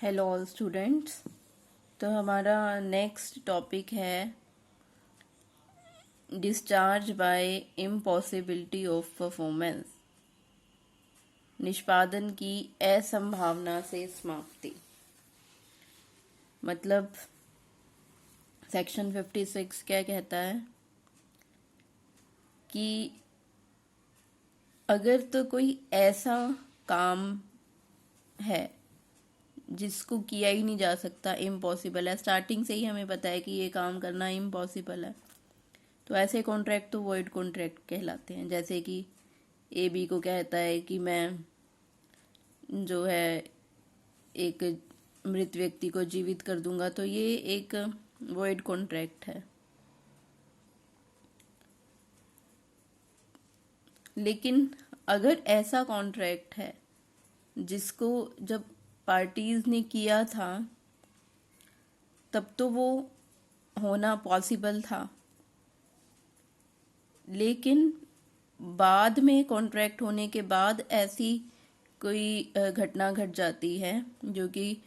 Hello all students. तो हमारा next topic है discharge by impossibility of performance, निष्पादन की असंभावना से समाप्ति। मतलब सेक्शन 56 क्या कहता है कि अगर तो कोई ऐसा काम है जिसको किया ही नहीं जा सकता, इम्पॉसिबल है, स्टार्टिंग से ही हमें पता है कि ये काम करना इम्पॉसिबल है, तो ऐसे कॉन्ट्रैक्ट तो वॉइड कॉन्ट्रैक्ट कहलाते हैं। जैसे कि ए बी को कहता है कि मैं जो है एक मृत व्यक्ति को जीवित कर दूंगा, तो ये एक वॉइड कॉन्ट्रैक्ट है। लेकिन अगर ऐसा कॉन्ट्रैक्ट है जिसको जब पार्टीज ने किया था तब तो वो होना पॉसिबल था, लेकिन बाद में कॉन्ट्रैक्ट होने के बाद ऐसी कोई घटना घट जाती है जो कि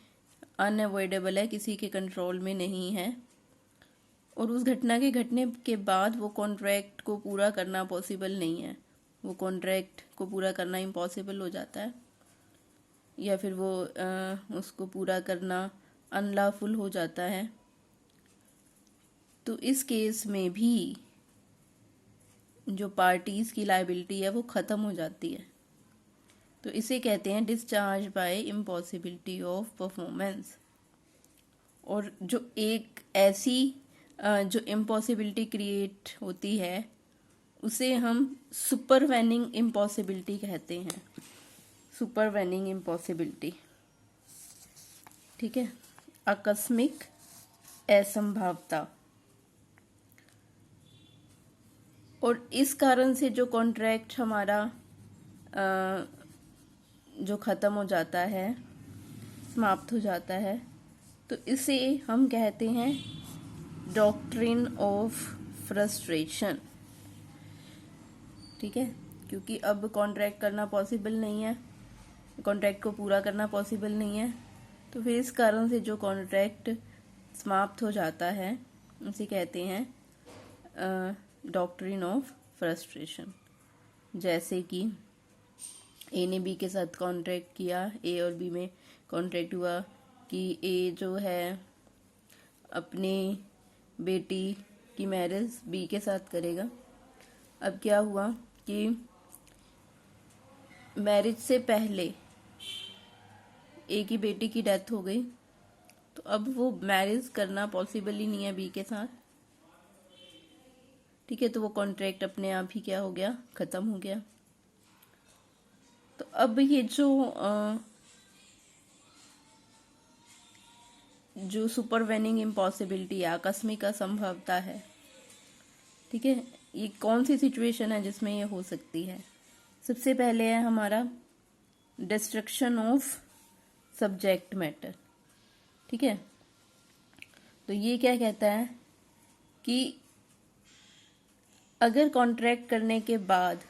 अनअवॉइडेबल है, किसी के कंट्रोल में नहीं है, और उस घटना के घटने के बाद वो कॉन्ट्रैक्ट को पूरा करना पॉसिबल नहीं है, वो कॉन्ट्रैक्ट को पूरा करना इम्पॉसिबल हो जाता है, या फिर वो उसको पूरा करना अनलॉफुल हो जाता है। तो इस केस में भी जो पार्टीज की लायबिलिटी है वो ख़त्म हो जाती है। तो इसे कहते हैं discharge by impossibility of performance. और जो एक ऐसी जो इम्पॉसिबिलिटी क्रिएट होती है उसे हम सुपरवेनिंग इम्पॉसिबिलिटी कहते हैं। सुपरवेनिंग इम्पॉसिबिलिटी, ठीक है, आकस्मिक असंभावता। और इस कारण से जो कॉन्ट्रैक्ट हमारा जो ख़त्म हो जाता है, समाप्त हो जाता है, तो इसे हम कहते हैं डॉक्ट्रिन ऑफ फ्रस्ट्रेशन। ठीक है, क्योंकि अब कॉन्ट्रैक्ट करना पॉसिबल नहीं है, कॉन्ट्रैक्ट को पूरा करना पॉसिबल नहीं है, तो फिर इस कारण से जो कॉन्ट्रैक्ट समाप्त हो जाता है उसे कहते हैं डॉक्ट्रिन ऑफ फ्रस्ट्रेशन। जैसे कि ए ने बी के साथ कॉन्ट्रैक्ट किया, ए और बी में कॉन्ट्रैक्ट हुआ कि ए जो है अपनी बेटी की मैरिज बी के साथ करेगा। अब क्या हुआ कि मैरिज से पहले ए की बेटी की डेथ हो गई, तो अब वो मैरिज करना पॉसिबल ही नहीं है बी के साथ। ठीक है, तो वो कॉन्ट्रैक्ट अपने आप ही क्या हो गया, खत्म हो गया। तो अब ये जो सुपरवेनिंग इम्पॉसिबिलिटी है, आकस्मिक असंभवता है, ठीक है, ये कौन सी सिचुएशन है जिसमें ये हो सकती है। सबसे पहले है हमारा डिस्ट्रक्शन ऑफ सब्जेक्ट मैटर। ठीक है, तो ये क्या कहता है कि अगर कॉन्ट्रैक्ट करने के बाद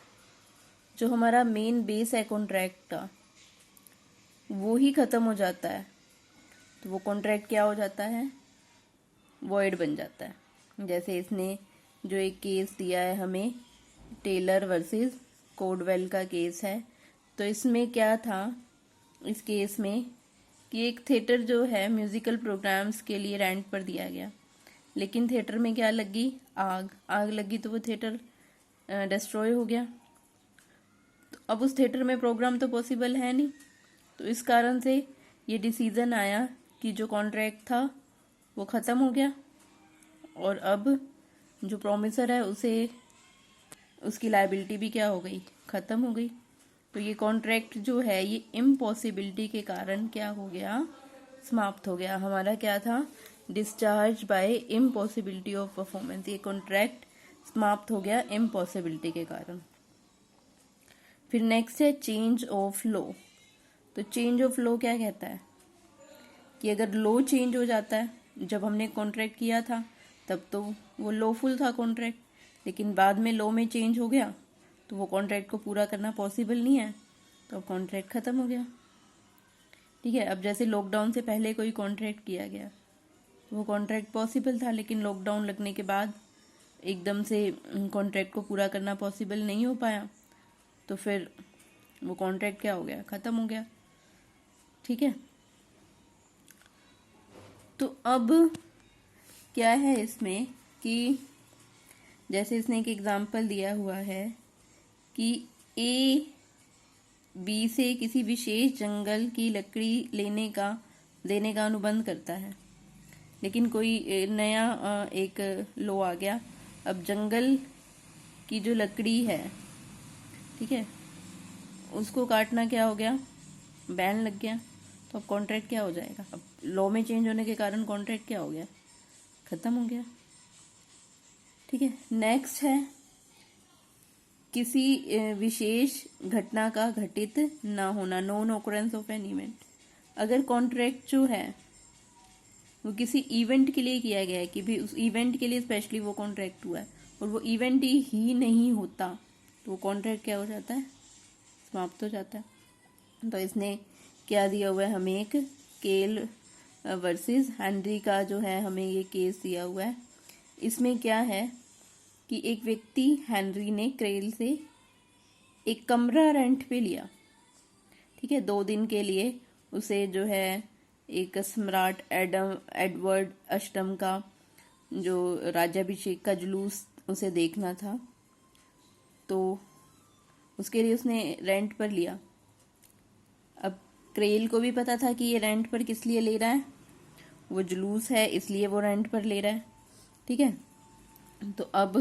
जो हमारा मेन बेस है कॉन्ट्रैक्ट का वो ही ख़त्म हो जाता है, तो वो कॉन्ट्रैक्ट क्या हो जाता है, वॉइड बन जाता है। जैसे इसने जो एक केस दिया है हमें, टेलर वर्सेस कोडवेल का केस है, तो इसमें क्या था, इस केस में कि एक थिएटर जो है म्यूजिकल प्रोग्राम्स के लिए रेंट पर दिया गया, लेकिन थिएटर में क्या लगी, आग लगी, तो वो थिएटर डिस्ट्रॉय हो गया। तो अब उस थिएटर में प्रोग्राम तो पॉसिबल है नहीं, तो इस कारण से ये डिसीजन आया कि जो कॉन्ट्रैक्ट था वो ख़त्म हो गया, और अब जो प्रॉमिसर है उसे उसकी लायबिलिटी भी क्या हो गई, ख़त्म हो गई। तो ये कॉन्ट्रैक्ट जो है ये इम्पॉसिबिलिटी के कारण क्या हो गया, समाप्त हो गया। हमारा क्या था, discharge by impossibility of performance. ये कॉन्ट्रैक्ट समाप्त हो गया इम्पॉसिबिलिटी के कारण। फिर नेक्स्ट है चेंज ऑफ लॉ। तो चेंज ऑफ लॉ क्या कहता है कि अगर लॉ चेंज हो जाता है, जब हमने कॉन्ट्रैक्ट किया था तब तो वो लॉफुल था कॉन्ट्रैक्ट, लेकिन बाद में लॉ में चेंज हो गया तो वो कॉन्ट्रैक्ट को पूरा करना पॉसिबल नहीं है, तो अब कॉन्ट्रैक्ट ख़त्म हो गया। ठीक है। अब जैसे लॉकडाउन से पहले कोई कॉन्ट्रैक्ट किया गया, वो कॉन्ट्रैक्ट पॉसिबल था, लेकिन लॉकडाउन लगने के बाद एकदम से कॉन्ट्रैक्ट को पूरा करना पॉसिबल नहीं हो पाया, तो फिर वो कॉन्ट्रैक्ट क्या हो गया, ख़त्म हो गया। ठीक है। तो अब क्या है इसमें कि जैसे इसने एक एग्जाम्पल दिया हुआ है कि ए बी से किसी विशेष जंगल की लकड़ी देने का अनुबंध करता है, लेकिन कोई नया एक लॉ आ गया। अब जंगल की जो लकड़ी है, ठीक है, उसको काटना क्या हो गया, बैन लग गया। तो अब कॉन्ट्रैक्ट क्या हो जाएगा, अब लॉ में चेंज होने के कारण कॉन्ट्रैक्ट क्या हो गया, खत्म हो गया। ठीक है। नेक्स्ट है किसी विशेष घटना का घटित ना होना, non occurrence of an event. अगर कॉन्ट्रैक्ट जो है वो किसी इवेंट के लिए किया गया है कि भी उस इवेंट के लिए स्पेशली वो कॉन्ट्रैक्ट हुआ है और वो इवेंट ही नहीं होता, तो वो कॉन्ट्रैक्ट क्या हो जाता है, समाप्त हो जाता है। तो इसने क्या दिया हुआ है हमें, एक केल वर्सेस हेनरी का जो है हमें ये केस दिया हुआ है। इसमें क्या है कि एक व्यक्ति हेनरी ने क्रेल से एक कमरा रेंट पे लिया। ठीक है। 2 दिन के लिए उसे जो है एक सम्राट एडवर्ड अष्टम का जो राज्याभिषेक का जुलूस उसे देखना था, तो उसके लिए उसने रेंट पर लिया। अब क्रेल को भी पता था कि ये रेंट पर किस लिए ले रहा है, वो जुलूस है इसलिए वो रेंट पर ले रहा है। ठीक है। तो अब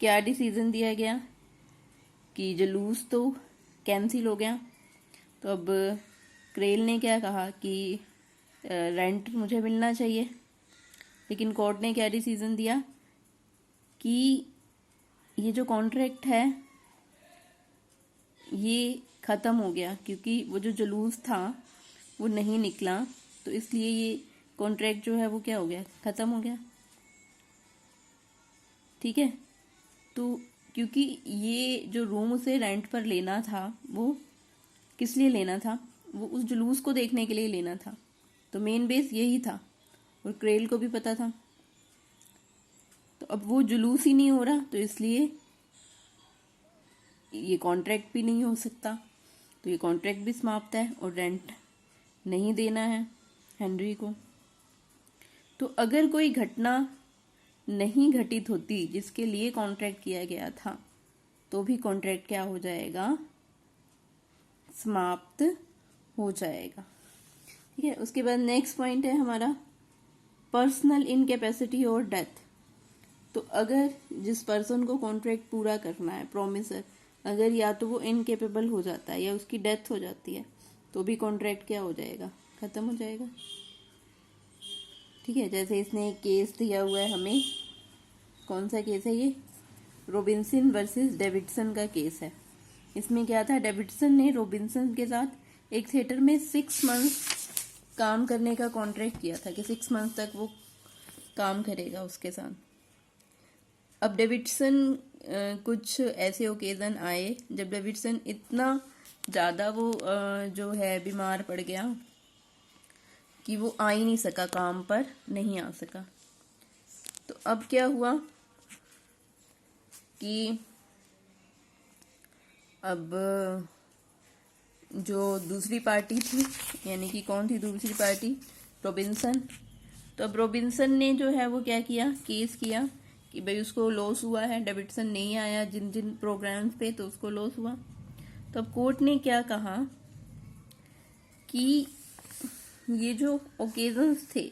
क्या डिसीजन दिया गया कि जुलूस तो कैंसिल हो गया। तो अब क्रेल ने क्या कहा कि रेंट मुझे मिलना चाहिए, लेकिन कोर्ट ने क्या डिसीजन दिया कि ये जो कॉन्ट्रैक्ट है ये ख़त्म हो गया, क्योंकि वो जो जुलूस था वो नहीं निकला, तो इसलिए ये कॉन्ट्रैक्ट जो है वो क्या हो गया, ख़त्म हो गया। ठीक है। तो क्योंकि ये जो रूम उसे रेंट पर लेना था वो किस लिए लेना था, वो उस जुलूस को देखने के लिए लेना था, तो मेन बेस यही था और क्रेल को भी पता था। तो अब वो जुलूस ही नहीं हो रहा, तो इसलिए ये कॉन्ट्रैक्ट भी नहीं हो सकता, तो ये कॉन्ट्रैक्ट भी समाप्त है और रेंट नहीं देना है हेनरी को। तो अगर कोई घटना नहीं घटित होती जिसके लिए कॉन्ट्रैक्ट किया गया था, तो भी कॉन्ट्रैक्ट क्या हो जाएगा, समाप्त हो जाएगा। ठीक है। उसके बाद नेक्स्ट पॉइंट है हमारा पर्सनल इनकैपेसिटी और डेथ। तो अगर जिस पर्सन को कॉन्ट्रैक्ट पूरा करना है, प्रोमिसर, अगर या तो वो इनकेपेबल हो जाता है या उसकी डेथ हो जाती है, तो भी कॉन्ट्रैक्ट क्या हो जाएगा, खत्म हो जाएगा। ठीक है। जैसे इसने एक केस दिया हुआ है हमें, कौन सा केस है ये, रॉबिन्सन वर्सेस डेविडसन का केस है। इसमें क्या था, डेविडसन ने रॉबिन्सन के साथ एक थिएटर में 6 मंथ्स काम करने का कॉन्ट्रैक्ट किया था कि 6 मंथ तक वो काम करेगा उसके साथ। अब डेविडसन कुछ ऐसे ओकेजन आए जब डेविडसन इतना ज़्यादा वो जो है बीमार पड़ गया कि वो आ ही नहीं सका, काम पर नहीं आ सका। तो अब क्या हुआ कि अब जो दूसरी पार्टी थी, यानी कि कौन थी दूसरी पार्टी, रॉबिन्सन। तो अब रॉबिन्सन ने जो है वो क्या किया, केस किया कि भाई उसको लॉस हुआ है, डेविडसन नहीं आया जिन जिन प्रोग्राम्स पे, तो उसको लॉस हुआ। तो अब कोर्ट ने क्या कहा कि ये जो ओकेजन्स थे